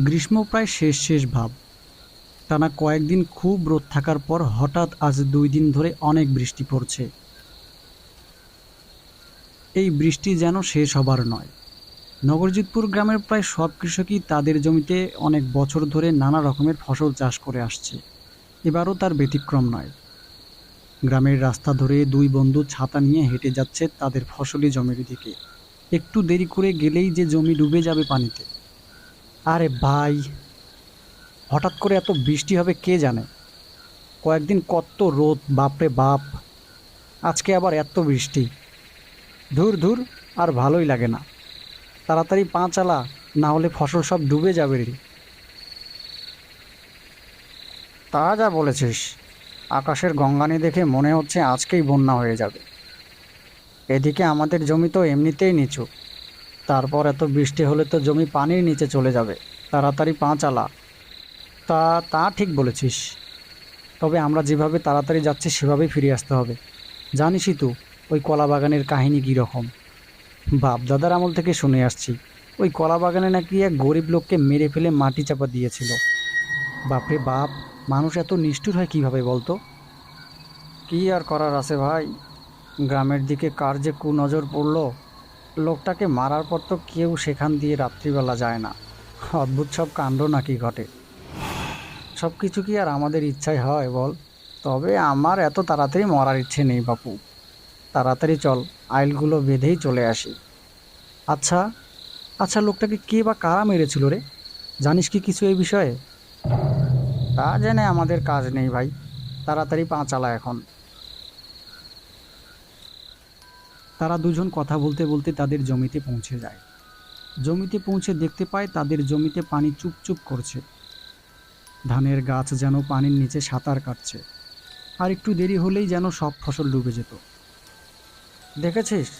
গ্রীষ্ম প্রায় শেষ শেষ ভাব। টানা কয়েকদিন খুব রোদ থাকার পর হঠাৎ আজ 2 দিন ধরে অনেক বৃষ্টি পড়ছে। এই বৃষ্টি যেন শেষ হবার নয়। নগরজিৎপুর গ্রামের প্রায় সব কৃষকই তাদের জমিতে অনেক বছর ধরে নানা রকমের ফসল চাষ করে আসছে। এবারও তার ব্যতিক্রম নয়। গ্রামের রাস্তা ধরে দুই বন্ধু ছাতা নিয়ে হেঁটে যাচ্ছে তাদের ফসলি জমির দিকে। একটু দেরি করে গেলেই যে জমি ডুবে যাবে পানিতে। আরে ভাই, হঠাৎ করে এত বৃষ্টি হবে কে জানে। কয়েকদিন কত রোদ, বাপরে বাপ। আজকে আবার এত বৃষ্টি। ধুর ধুর, আর ভালোই লাগে না। তাড়াতাড়ি পা চালা, না হলে ফসল সব ডুবে যাবে রে। তা যা বলেছিস। আকাশের গঙ্গানি দেখে মনে হচ্ছে আজকেই বন্যা হয়ে যাবে। এদিকে আমাদের জমি তো এমনিতেই নিচু, তারপর এত বৃষ্টি হলে তো জমি পানির নিচে চলে যাবে। তাড়াতাড়ি পা চালা। তা তা ঠিক বলেছিস। তবে আমরা যেভাবে তাড়াতাড়ি যাচ্ছি সেভাবেই ফিরে আসতে হবে। জানিসই তো ওই কলা বাগানের কাহিনী কীরকম। বাপ দাদার আমল থেকে শুনে আসছি, ওই কলা বাগানে নাকি এক গরিব লোককে মেরে ফেলে মাটি চাপা দিয়েছিল। বাপরে বাপ, মানুষ এত নিষ্ঠুর হয় কিভাবে বলতো। কি আর করার আছে ভাই, গ্রামের দিকে কার যে কুনজর পড়লো। লোকটাকে মারার পর তো কেউ সেখান দিয়ে রাত্রিবেলা যায় না। অদ্ভুত সব কাণ্ড নাকি ঘটে। সব কিছু কি আর আমাদের ইচ্ছায় হয় বল। তবে আমার এত তাড়াতাড়ি মরার ইচ্ছে নেই বাপু। তাড়াতাড়ি চল, আইলগুলো বেঁধেই চলে আসি। আচ্ছা আচ্ছা, লোকটাকে কে বা কারা মেরেছিল রে? জানিস কি কিছু এই বিষয়ে? তা জেনে আমাদের কাজ নেই ভাই, তাড়াতাড়ি পা চালা এখন। তারা দুজন কথা বলতে বলতে তাদের জমিতে পৌঁছে যায়। জমিতে পৌঁছে দেখতে পায় তাদের জমিতে পানি চুপচুপ করছে। ধানের গাছ যেন পানির নিচে সাঁতার কাটছে। আর একটু দেরি হলেই যেন সব ফসল ডুবে যেত। দেখেছিস,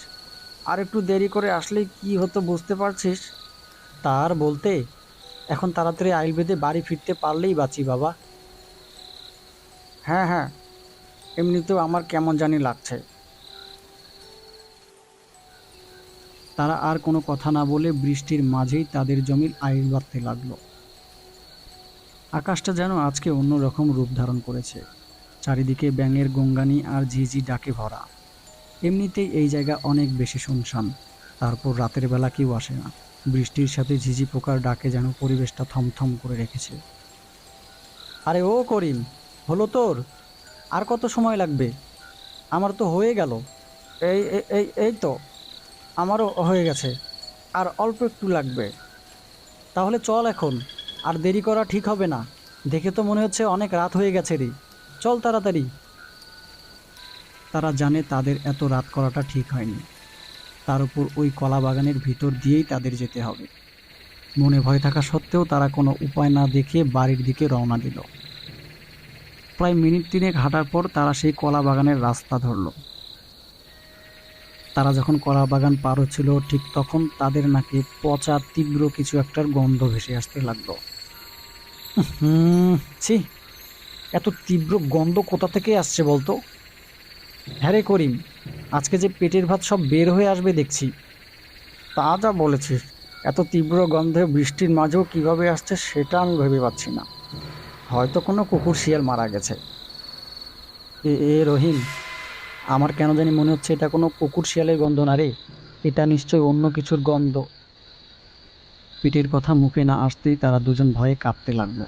আর একটু দেরি করে আসলেই কি হতো বুঝতে পারছিস? তার বলতে, এখন তাড়াতাড়ি আইল বেঁধে বাড়ি ফিরতে পারলেই বাঁচি বাবা। হ্যাঁ হ্যাঁ, এমনিতেও আমার কেমন জানি লাগছে। তারা আর কোনো কথা না বলে বৃষ্টির মাঝেই তাদের জমির আইল বাঁধতে লাগলো। আকাশটা যেন আজকে অন্যরকম রূপ ধারণ করেছে। চারিদিকে ব্যাঙের গঙ্গানি আর ঝিঝি ডাকে ভরা। এমনিতেই এই জায়গা অনেক বেশি শুনশান। তারপর রাতের বেলা কেউ আসে না। বৃষ্টির সাথে ঝিঝি পোকার ডাকে যেন পরিবেশটা থমথম করে রেখেছে। আরে ও করিম, হলো তোর? আর কত সময় লাগবে? আমার তো হয়ে গেল। এই এই এই এই তো, আমারও হয়ে গেছে। আর অল্প একটু লাগবে। তাহলে চল এখন, আর দেরি করা ঠিক হবে না। দেখে তো মনে হচ্ছে অনেক রাত হয়ে গেছে রে। চল তাড়াতাড়ি। তারা জানে তাদের এত রাত করাটা ঠিক হয়নি। তার উপর ওই কলা বাগানের ভিতর দিয়েই তাদের যেতে হবে। মনে ভয় থাকা সত্ত্বেও তারা কোনো উপায় না দেখে বাড়ির দিকে রওনা দিল। প্রায় মিনিট তিনেক হাঁটার পর তারা সেই কলা বাগানের রাস্তা ধরল। তারা যখন কলা বাগান পার হচ্ছিল ঠিক তখন তাদের নাকে পচা তীব্র কিছু একটার গন্ধ ভেসে আসতে লাগলো। হুম, ছি, এত তীব্র গন্ধ কোথা থেকে আসছে বলতো? হ্যাঁ রে করিম, আজকে যে পেটের ভাত সব বের হয়ে আসবে দেখছি। তা যা বলেছিস। এত তীব্র গন্ধে বৃষ্টির মাঝেও কিভাবে আসছে সেটা আমি ভেবে পাচ্ছি না। হয়তো কোনো কুকুর শিয়াল মারা গেছে। এ এ রহিম, আমার কেন জানি মনে হচ্ছে এটা কোনো কুকুর শিয়ালের গন্ধ না রে। এটা নিশ্চয়ই অন্য কিছুর গন্ধ। পেটের কথা মুখে না আসতেই তারা দুজন ভয়ে কাঁপতে লাগলো।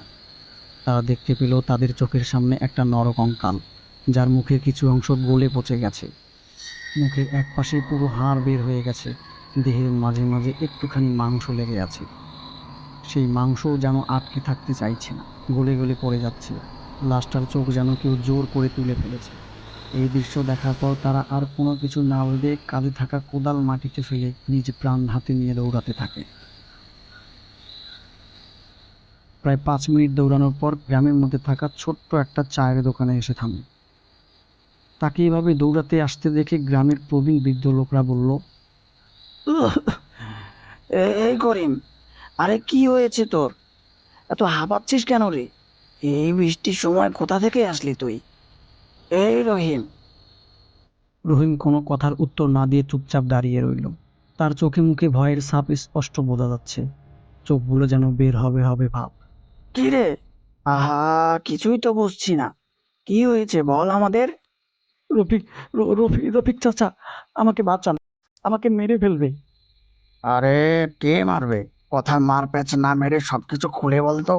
তারা দেখতে পেল তাদের চোখের সামনে একটা নরকঙ্কাল, যার মুখের কিছু অংশ গলে পচে গেছে। মুখের এক পাশে পুরো হাড় বের হয়ে গেছে। দেহের মাঝে মাঝে একটুখানি মাংস লেগে আছে। সেই মাংসও যেন আটকে থাকতে চাইছে না, গলে গলে পড়ে যাচ্ছে। লাশটার চোখ যেন কেউ জোর করে তুলে ফেলেছে। এই দৃশ্য দেখার পর তারা আর কোনো কিছু না ভেবে কাঁধে থাকা কোদাল মাটিতে ফেলে নিজ প্রাণ হাতে নিয়ে দৌড়াতে থাকে। প্রায় 5 মিনিট দৌড়ানোর পর গ্রামের মধ্যে থাকা ছোট্ট একটা চায়ের দোকানে এসে থামে। তাকে এভাবে দৌড়াতে আসতে দেখে গ্রামের প্রবীণ বৃদ্ধ লোকরা বলল, "উহ, এই করিম, আরে কি হয়েছে তোর? এত হাঁপাচ্ছিস কেন রে? এই বৃষ্টির সময় কোথা থেকে আসলি তুই? এই রহিম।" রহিম কোনো কথার উত্তর না দিয়ে চুপচাপ দাঁড়িয়ে রইল। তার চোখে মুখে ভয়ের ছাপ স্পষ্ট বোঝা যাচ্ছে। চোখগুলো যেন বের হবে হবে ভাব। কি রে? আহা, কিছুই তো বুঝছি না। কি হয়েছে বল আমাদের। রফিক, রফিক, রফিক চাচা, আমাকে বাঁচান, আমাকে মেরে ফেলবে। আরে, কে মারবে? কথায় মার প্যাচ না মেরে সবকিছু খুলে বলতো।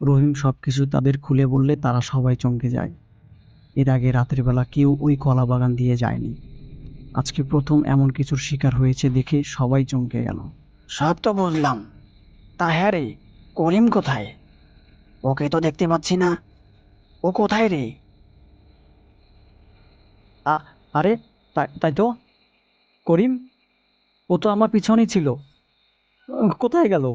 রহিম সবকিছু তাদের খুলে বললে তারা সবাই চমকে যায়। এর আগে রাতের বেলা কেউ ওই কলা বাগান দিয়ে যায়নি। আজকে প্রথম এমন কিছুর শিকার হয়েছে দেখে সবাই চমকে গেল। সব তো বুঝলাম, তা হ্যাঁ রে, করিম কোথায়? ওকে তো দেখতে পাচ্ছি না। ও কোথায় রে? আরে, তাই তাই তো, করিম, ও তো আমার পিছনেই ছিল। কোথায় গেল?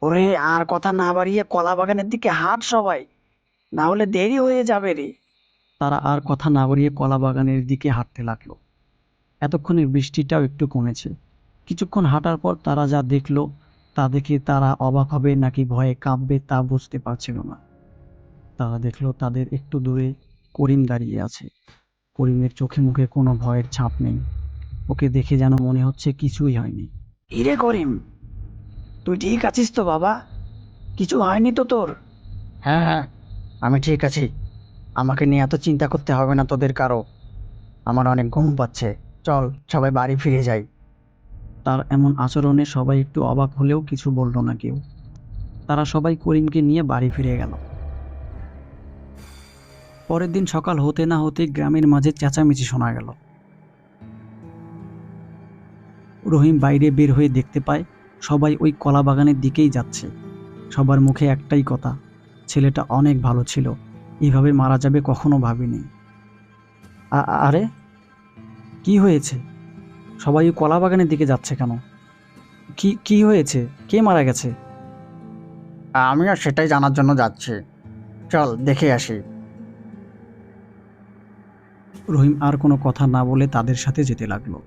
ওরে, আর কথা না বাড়িয়ে কলা বাগানের দিকে হাঁট সবাই, না হলে দেরি হয়ে যাবে রে। তারা আর কথা না বাড়িয়ে কলা বাগানের দিকে হাঁটতে লাগলো। এতক্ষণে বৃষ্টিটাও একটু কমেছে। কিছুক্ষণ হাঁটার পর তারা যা দেখলো তা দেখে তারা অবাক হবে নাকি ভয়ে কাঁপবে তা বুঝতে পারছিল না। তারা দেখলো তাদের একটু দূরে করিম দাঁড়িয়ে আছে। করিমের চোখে মুখে কোনো ভয়ের ছাপ নেই। ওকে দেখে যেন মনে হচ্ছে কিছুই হয়নি। ইরে করিম, তুই ঠিক আছিস তো বাবা? কিছু হয়নি তো তোর? হ্যাঁ হ্যাঁ, আমি ঠিক আছি। আমাকে নিয়ে এত চিন্তা করতে হবে না তোদের কারো। আমার অনেক ঘুম পাচ্ছে। চল, সবাই বাড়ি ফিরে যাই। তার এমন আচরণে সবাই একটু অবাক হলেও কিছু বলল না কেউ। তারা সবাই করিমকে নিয়ে বাড়ি ফিরে গেল। পরের দিন সকাল হতে না হতে গ্রামের মাঝে চেঁচামেচি শোনা গেল। রহিম বাইরে বের হয়ে দেখতে পায় সবাই ওই কলা বাগানের দিকেই যাচ্ছে। সবার মুখে একটাই কথা, ছেলেটা অনেক ভালো ছিল, এভাবে মারা যাবে কখনো ভাবিনি। আরে, কি হয়েছে? সবাই ওই কলা বাগানের দিকে যাচ্ছে কেন? কি কি হয়েছে? কে মারা গেছে? আমিও সেটাই জানার জন্য যাচ্ছি। চল দেখে আসি। রহিম আর কোনো কথা না বলে তাদের সাথে যেতে লাগলো।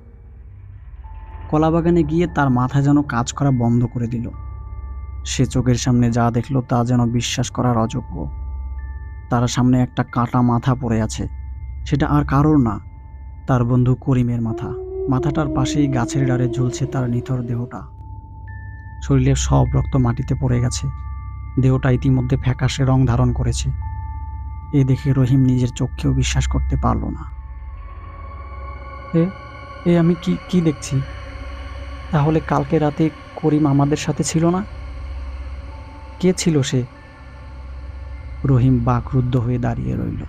কলাবাগানে গিয়ে তার মাথা যেন কাজ করা বন্ধ করে দিল। সে চোখের সামনে যা দেখলো তা যেন বিশ্বাস করার অযোগ্য। তার সামনে একটা কাটা মাথা পড়ে আছে। সেটা আর কারোর না, তার বন্ধু করিমের মাথা। মাথাটার পাশেই গাছের ডালে ঝুলছে তার নিথর দেহটা। শরীরের সব রক্ত মাটিতে পড়ে গেছে। দেহটা ইতিমধ্যে ফ্যাকাশে রং ধারণ করেছে। এ দেখে রহিম নিজের চোখকেও বিশ্বাস করতে পারল না। এ এ আমি কি কি দেখছি? তাহলে কালকে রাতে করিম আমাদের সাথে ছিল না? কে ছিল সে? রহিম বাকরুদ্ধ হয়ে দাঁড়িয়ে রইল।